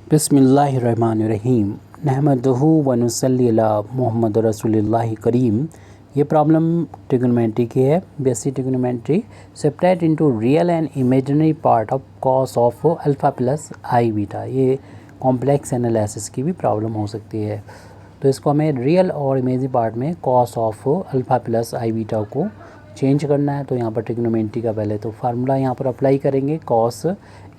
बिस्मिल्लाहिर्रहमानिर्रहीम नहमदुहु व नुसल्ली अला मुहम्मद रसूलिल्लाहि करीम। ये प्रॉब्लम ट्रिग्नोमेट्री की है, basic trigonometry. Separate into real and imaginary part of cos of alpha plus I beta. ये कॉम्प्लेक्स एनालिसिस की भी प्रॉब्लम हो सकती है। तो इसको हमें रियल और इमेजिनरी पार्ट में cos of alpha plus I beta को चेंज करना है। तो यहाँ पर ट्रिग्नोमेट्री का पहले तो फार्मूला यहाँ पर अप्लाई करेंगे। कॉस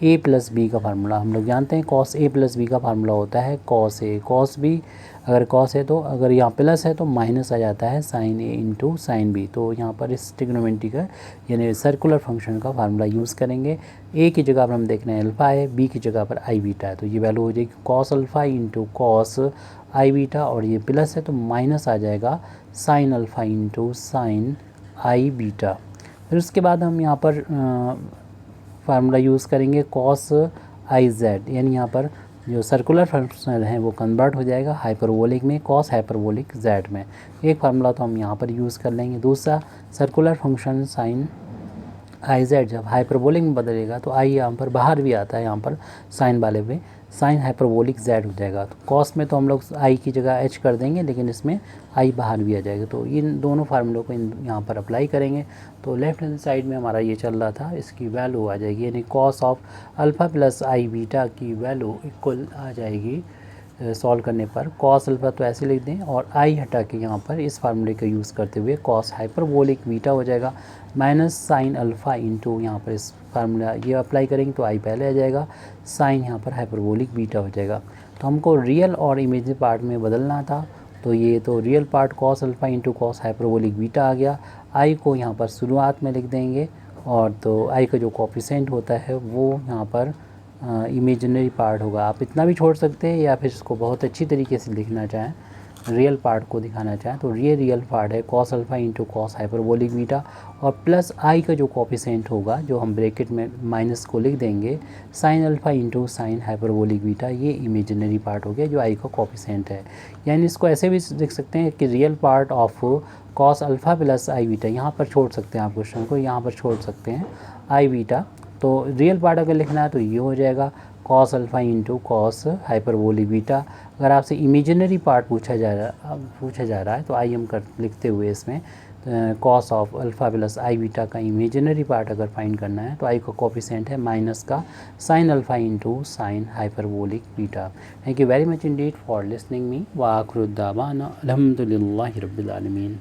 ए प्लस बी का फार्मूला हम लोग जानते हैं। कॉस ए प्लस बी का फार्मूला होता है कॉस ए कॉस बी। अगर कॉस है तो अगर यहाँ प्लस है तो माइनस आ जाता है साइन ए इंटू साइन बी। तो यहाँ पर इस ट्रिग्नोमेट्री का यानी सर्कुलर फंक्शन का फार्मूला यूज़ करेंगे। ए की जगह पर हम देख रहे हैं अल्फ़ा है, बी की जगह पर आई बीटा है। तो ये वैल्यू हो जाएगी कॉस अल्फ़ा इंटू कॉस आई बीटा, और ये प्लस है तो माइनस आ जाएगा साइन अल्फ़ा इंटू साइन आई बीटा। फिर उसके बाद हम यहाँ पर फार्मूला यूज़ करेंगे कॉस आई जेड, यानी यहाँ पर जो सर्कुलर फंक्शन है वो कन्वर्ट हो जाएगा हाइपरबोलिक में, कॉस हाइपरबोलिक जेड में। एक फार्मूला तो हम यहाँ पर यूज़ कर लेंगे। दूसरा, circular function sine I Z जब हाइपरबोलिक में बदलेगा तो आई यहाँ पर बाहर भी आता है, यहाँ पर साइन वाले में साइन हाइपरबोलिक जेड हो जाएगा। तो कॉस में तो हम लोग आई की जगह एच कर देंगे, लेकिन इसमें आई बाहर भी आ जाएगा। तो इन दोनों फार्मूलों को यहाँ पर अप्लाई करेंगे। तो लेफ्ट हैंड साइड में हमारा ये चल रहा था, इसकी वैल्यू आ जाएगी, यानी cos of alpha plus I beta की वैल्यू इक्वल आ जाएगी सॉल्व करने पर। कॉस अल्फ़ा तो ऐसे लिख दें और आई हटा के यहाँ पर इस फार्मूले का यूज़ करते हुए कॉस हाइपरबोलिक बीटा हो जाएगा माइनस साइन अल्फ़ा इंटू यहाँ पर इस फार्मूला ये अप्लाई करेंगे तो आई पहले आ जाएगा, साइन यहाँ पर हाइपरबोलिक बीटा हो जाएगा। तो हमको रियल और इमेजिनरी पार्ट में बदलना था। तो ये तो real part cos alpha into cos hyperbolic beta आ गया। आई को यहाँ पर शुरुआत में लिख देंगे, और तो आई का जो कोफिशिएंट होता है वो यहाँ पर इमेजिनरी पार्ट होगा। आप इतना भी छोड़ सकते हैं, या फिर इसको बहुत अच्छी तरीके से लिखना चाहें, रियल पार्ट को दिखाना चाहें तो ये रियल पार्ट है cos alpha into cos hyperbolic beta, और प्लस आई का जो कोफिशिएंट होगा जो हम ब्रैकेट में माइनस को लिख देंगे sine alpha into sine hyperbolic beta. ये इमेजिनरी पार्ट हो गया जो आई का कोफिशिएंट है। यानी इसको ऐसे भी लिख सकते हैं कि real part of cos alpha plus I beta, यहाँ पर छोड़ सकते हैं आप क्वेश्चन को, यहाँ पर छोड़ सकते हैं आई बीटा। तो रियल पार्ट अगर लिखना है तो ये हो जाएगा cos alpha into cos hyperbolic beta. अगर आपसे इमेजिनरी पार्ट पूछा जा रहा है तो आई हम कर लिखते हुए इसमें cos of alpha plus I beta का इमेजिनरी पार्ट अगर फाइंड करना है तो आई का कोफिशिएंट है माइनस का sine alpha into sine hyperbolic beta. Thank you very much Indeed for listening me व आखिर दावाना अल्हम्दुलिल्लाहि रब्बिल आलमीन।